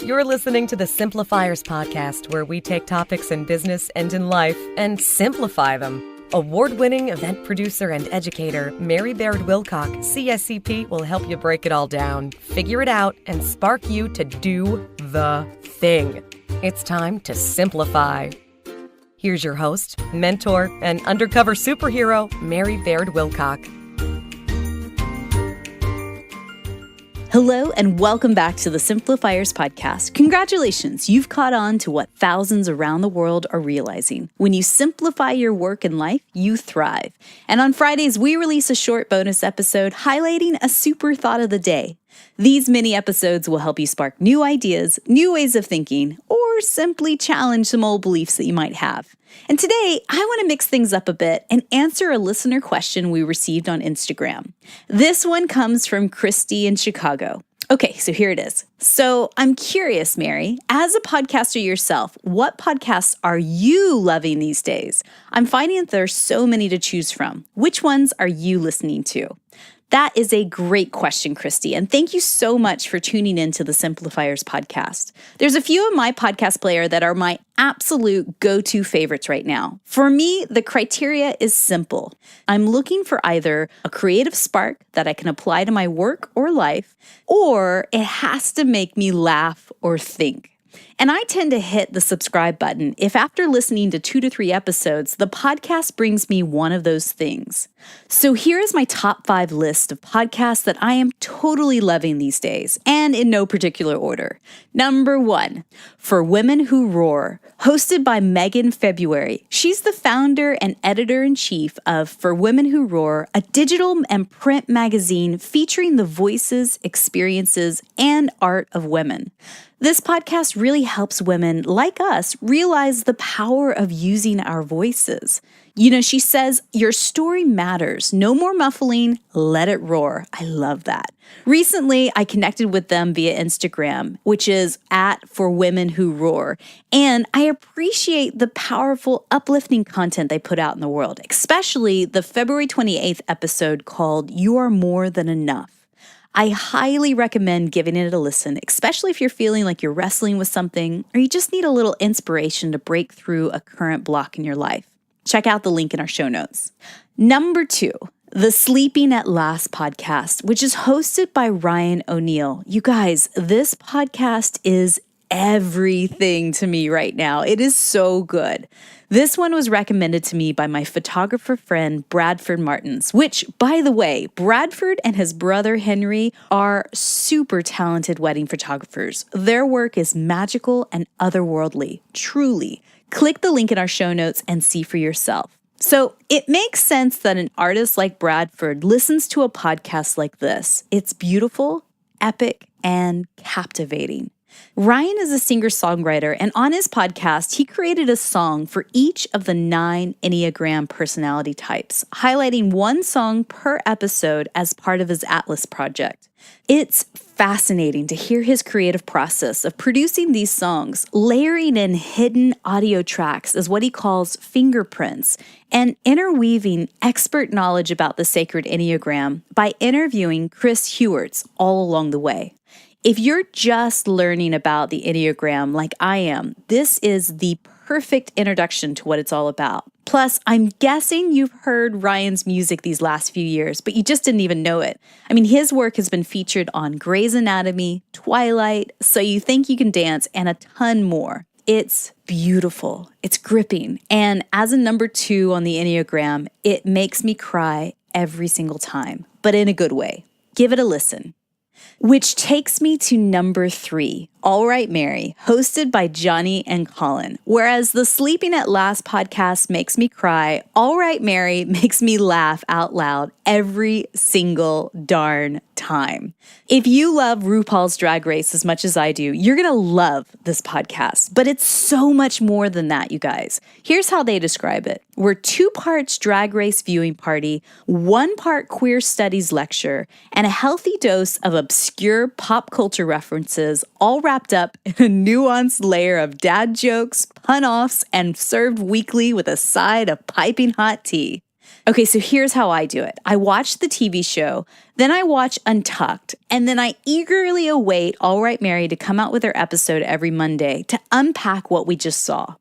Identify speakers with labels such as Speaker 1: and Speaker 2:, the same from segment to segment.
Speaker 1: You're listening to the Simplifiers Podcast, where we take topics in business and in life and simplify them. Award-winning event producer and educator Mary Baird-Wilcock, CSEP, will help you break it all down, figure it out, and spark you to do the thing. It's time to simplify. Here's your host, mentor, and undercover superhero, Mary Baird-Wilcock.
Speaker 2: Hello and welcome back to the Simplifiers Podcast. Congratulations, you've caught on to what thousands around the world are realizing. When you simplify your work and life, you thrive. And on Fridays, we release a short bonus episode highlighting a super thought of the day. These mini episodes will help you spark new ideas, new ways of thinking, or simply challenge some old beliefs that you might have. And today, I want to mix things up a bit and answer a listener question we received on Instagram. This one comes from Kristi in Chicago. Okay, so here it is. So I'm curious, Mary, as a podcaster yourself, what podcasts are you loving these days? I'm finding that there are so many to choose from. Which ones are you listening to? That is a great question, Kristi, and thank you so much for tuning in to the Simplifiers Podcast. There's a few of my podcast player that are my absolute go-to favorites right now. For me, the criteria is simple. I'm looking for either a creative spark that I can apply to my work or life, or it has to make me laugh or think. And I tend to hit the subscribe button if after listening to 2 to 3 episodes, the podcast brings me one of those things. So here is my top 5 list of podcasts that I am totally loving these days, and in no particular order. Number 1, For Women Who Roar, hosted by Megan February. She's the founder and editor-in-chief of For Women Who Roar, a digital and print magazine featuring the voices, experiences, and art of women. This podcast really helps women like us realize the power of using our voices. You know, she says, your story matters. No more muffling. Let it roar. I love that. Recently, I connected with them via Instagram, which is @ForWomenWhoRoar. And I appreciate the powerful, uplifting content they put out in the world, especially the February 28th episode called You Are More Than Enough. I highly recommend giving it a listen, especially if you're feeling like you're wrestling with something or you just need a little inspiration to break through a current block in your life. Check out the link in our show notes. Number 2, the Sleeping at Last podcast, which is hosted by Ryan O'Neill. You guys, this podcast is everything to me right now. It is so good. This one was recommended to me by my photographer friend, Bradford Martins, which, by the way, Bradford and his brother Henry are super talented wedding photographers. Their work is magical and otherworldly, truly. Click the link in our show notes and see for yourself. So it makes sense that an artist like Bradford listens to a podcast like this. It's beautiful, epic, and captivating. Ryan is a singer-songwriter, and on his podcast, he created a song for each of the 9 Enneagram personality types, highlighting one song per episode as part of his Atlas project. It's fascinating to hear his creative process of producing these songs, layering in hidden audio tracks as what he calls fingerprints, and interweaving expert knowledge about the sacred Enneagram by interviewing Chris Hewarts all along the way. If you're just learning about the Enneagram like I am, this is the perfect introduction to what it's all about. Plus, I'm guessing you've heard Ryan's music these last few years, but you just didn't even know it. I mean, his work has been featured on Grey's Anatomy, Twilight, So You Think You Can Dance, and a ton more. It's beautiful. It's gripping. And as a number 2 on the Enneagram, it makes me cry every single time, but in a good way. Give it a listen. Which takes me to number 3, All Right, Mary, hosted by Johnny and Colin. Whereas the Sleeping at Last podcast makes me cry, All Right, Mary makes me laugh out loud every single darn time. If you love RuPaul's Drag Race as much as I do, you're going to love this podcast. But it's so much more than that, you guys. Here's how they describe it. We're 2 parts Drag Race viewing party, 1 part queer studies lecture, and a healthy dose of obscure pop culture references, all wrapped up in a nuanced layer of dad jokes, pun-offs, and served weekly with a side of piping hot tea. Okay, so here's how I do it. I watch the TV show, then I watch Untucked, and then I eagerly await All Right Mary to come out with their episode every Monday to unpack what we just saw.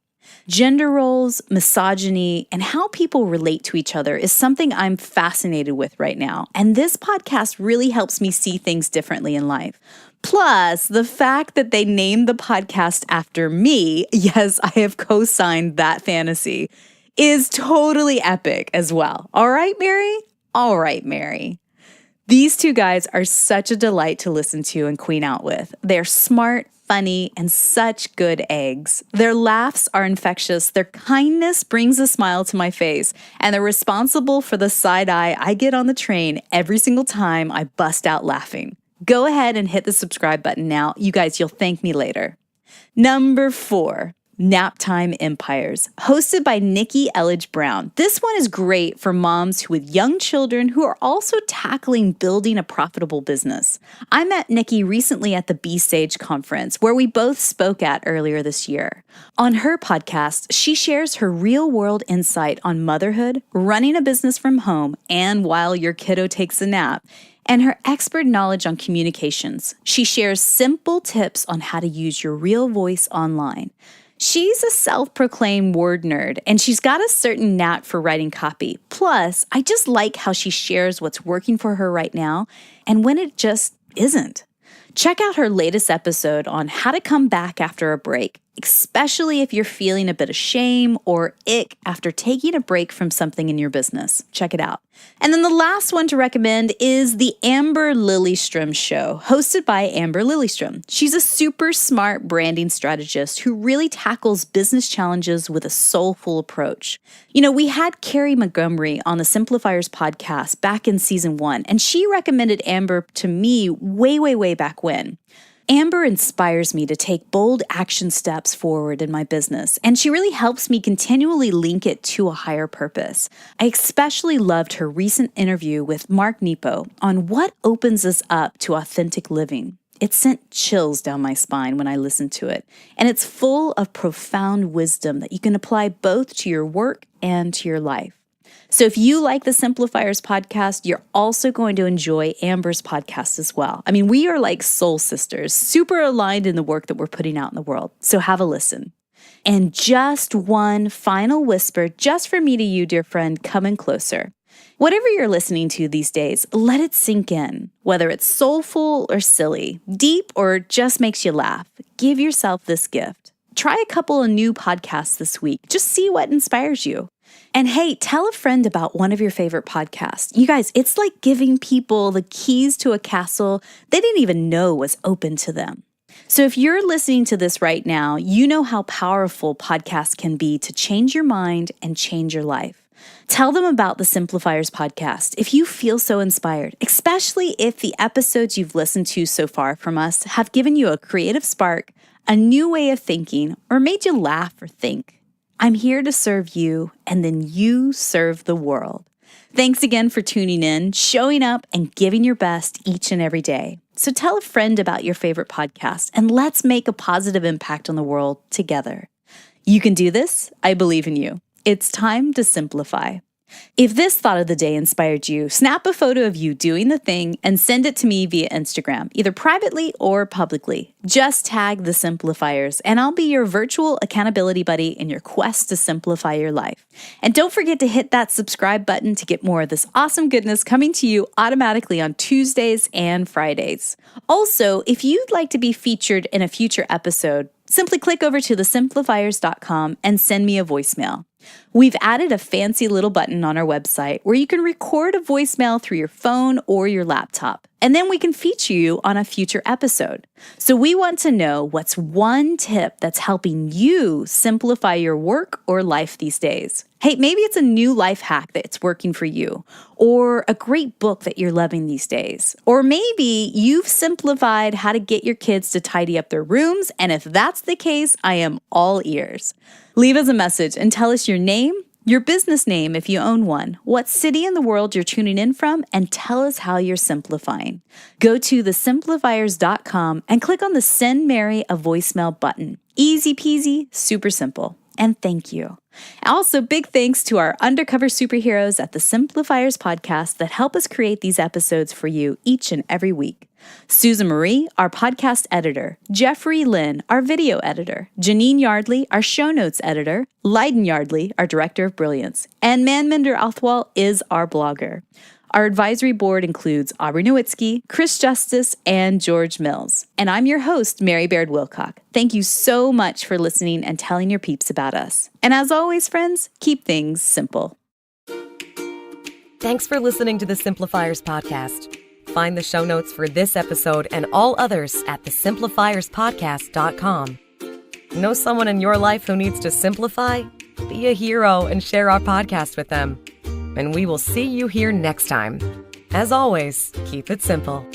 Speaker 2: Gender roles, misogyny, and how people relate to each other is something I'm fascinated with right now, and this podcast really helps me see things differently in life. Plus, the fact that they named the podcast after me, yes, I have co-signed that fantasy, is totally epic as well. All right, Mary? All right, Mary. These two guys are such a delight to listen to and queen out with. They're smart, funny, and such good eggs. Their laughs are infectious, their kindness brings a smile to my face, and they're responsible for the side eye I get on the train every single time I bust out laughing. Go ahead and hit the subscribe button now. You guys, you'll thank me later. Number 4. Naptime Empires, hosted by Nikki Elledge Brown. This one is great for moms with young children who are also tackling building a profitable business. I met Nikki recently at the B-Stage conference, where we both spoke at earlier this year. On her podcast, she shares her real-world insight on motherhood, running a business from home, and while your kiddo takes a nap, and her expert knowledge on communications. She shares simple tips on how to use your real voice online. She's a self-proclaimed word nerd, and she's got a certain knack for writing copy. Plus, I just like how she shares what's working for her right now and when it just isn't. Check out her latest episode on how to come back after a break, especially if you're feeling a bit of shame or ick after taking a break from something in your business. Check it out. And then the last one to recommend is the Amber Lillystrom Show, hosted by Amber Lillystrom. She's a super smart branding strategist who really tackles business challenges with a soulful approach. You know, we had Carrie Montgomery on the Simplifiers podcast back in season 1, and she recommended Amber to me way back when. Amber inspires me to take bold action steps forward in my business, and she really helps me continually link it to a higher purpose. I especially loved her recent interview with Mark Nepo on what opens us up to authentic living. It sent chills down my spine when I listened to it, and it's full of profound wisdom that you can apply both to your work and to your life. So if you like the Simplifiers podcast, you're also going to enjoy Amber's podcast as well. I mean, we are like soul sisters, super aligned in the work that we're putting out in the world. So have a listen. And just one final whisper, just for me to you, dear friend, coming closer. Whatever you're listening to these days, let it sink in. Whether it's soulful or silly, deep or just makes you laugh, give yourself this gift. Try a couple of new podcasts this week. Just see what inspires you. And hey, tell a friend about one of your favorite podcasts. You guys, it's like giving people the keys to a castle they didn't even know was open to them. So if you're listening to this right now, you know how powerful podcasts can be to change your mind and change your life. Tell them about the Simplifiers podcast if you feel so inspired, especially if the episodes you've listened to so far from us have given you a creative spark, a new way of thinking, or made you laugh or think. I'm here to serve you, and then you serve the world. Thanks again for tuning in, showing up, and giving your best each and every day. So tell a friend about your favorite podcast, and let's make a positive impact on the world together. You can do this. I believe in you. It's time to simplify. If this thought of the day inspired you, snap a photo of you doing the thing and send it to me via Instagram, either privately or publicly. Just tag the Simplifiers, and I'll be your virtual accountability buddy in your quest to simplify your life. And don't forget to hit that subscribe button to get more of this awesome goodness coming to you automatically on Tuesdays and Fridays. Also, if you'd like to be featured in a future episode, simply click over to thesimplifiers.com and send me a voicemail. We've added a fancy little button on our website where you can record a voicemail through your phone or your laptop, and then we can feature you on a future episode. So we want to know what's one tip that's helping you simplify your work or life these days. Hey, maybe it's a new life hack that's working for you, or a great book that you're loving these days. Or maybe you've simplified how to get your kids to tidy up their rooms, and if that's the case, I am all ears. Leave us a message and tell us your name, your business name if you own one, what city in the world you're tuning in from, and tell us how you're simplifying. Go to thesimplifiers.com and click on the Send Mary a Voicemail button. Easy peasy, super simple. and thank you. Also, big thanks to our undercover superheroes at the Simplifiers Podcast that help us create these episodes for you each and every week. Susan Marie, our podcast editor, Jeffrey Lynn, our video editor, Janine Yardley, our show notes editor, Leiden Yardley, our director of brilliance, and Manminder Althwal is our blogger. Our advisory board includes Aubrey Nowitzki, Chris Justice, and George Mills. And I'm your host, Mary Baird-Wilcock. Thank you so much for listening and telling your peeps about us. And as always, friends, keep things simple.
Speaker 1: Thanks for listening to the Simplifiers Podcast. Find the show notes for this episode and all others at thesimplifierspodcast.com. Know someone in your life who needs to simplify? Be a hero and share our podcast with them. And we will see you here next time. As always, keep it simple.